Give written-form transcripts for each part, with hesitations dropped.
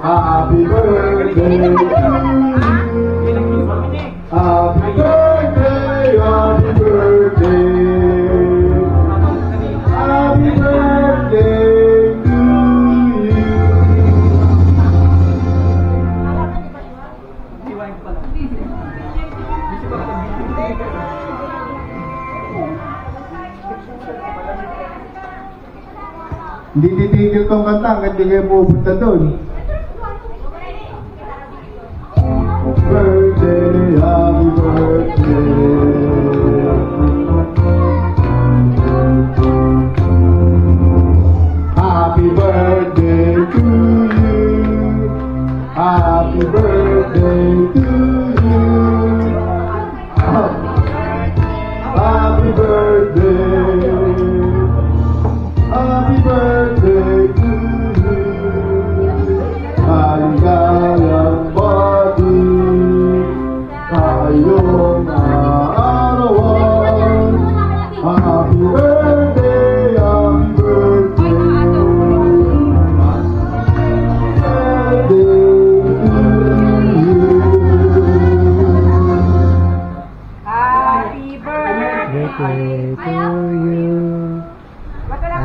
Happy birthday to you. Happy birthday, happy birthday. Happy birthday to you. Hindi titigil tong kanta hanggang di kayo pupunta doon. Birthday, happy birthday. Happy birthday to you. Happy birthday to you. Happy birthday. Happy birthday to you. Maligayang bati ngayong arawan. Happy birthday, happy birthday. Happy birthday to you.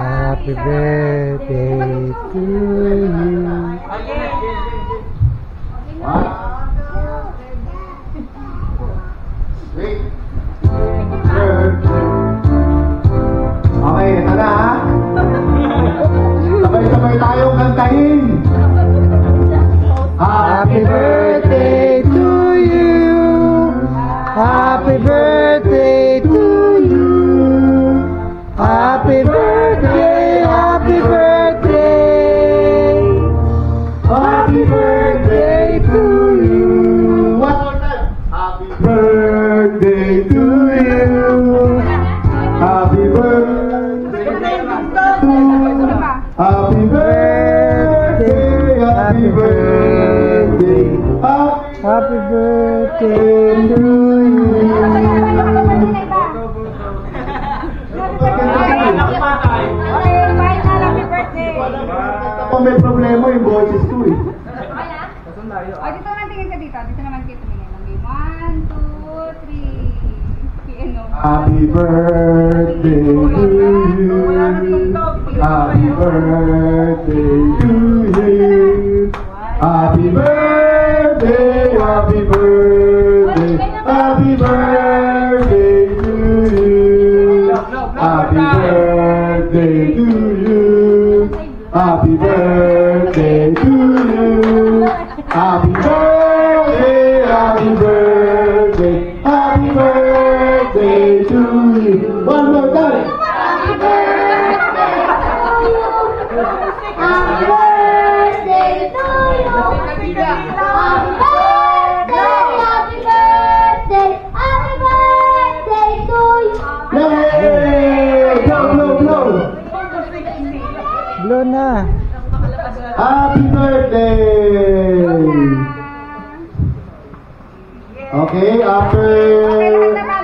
Happy birthday to you. Okay, ito na ha. Sabay-sabay tayong kantahin. Happy birthday to you. Happy birthday to you. Happy birthday, happy birthday. Happy birthday to you. One more time. Happy birthday to you. Happy birthday to you. Happy birthday, happy birthday. Happy birthday to you. Kung may problema yung boses ko eh. O, dito naman tingin ka dito. Dito naman kayo tumingin. Okay, 1, 2, 3. Piano. Happy birthday to you. Happy birthday to you. Happy birthday, happy birthday. Happy birthday to you. Happy birthday to you. Happy birthday to you. Happy birthday, happy birthday. Happy birthday to you. One more time. Happy birthday to you. Happy birthday to you. Happy birthday, happy birthday to you. Yay! Blow, blow, blow. Blow na. Happy birthday. Okay, after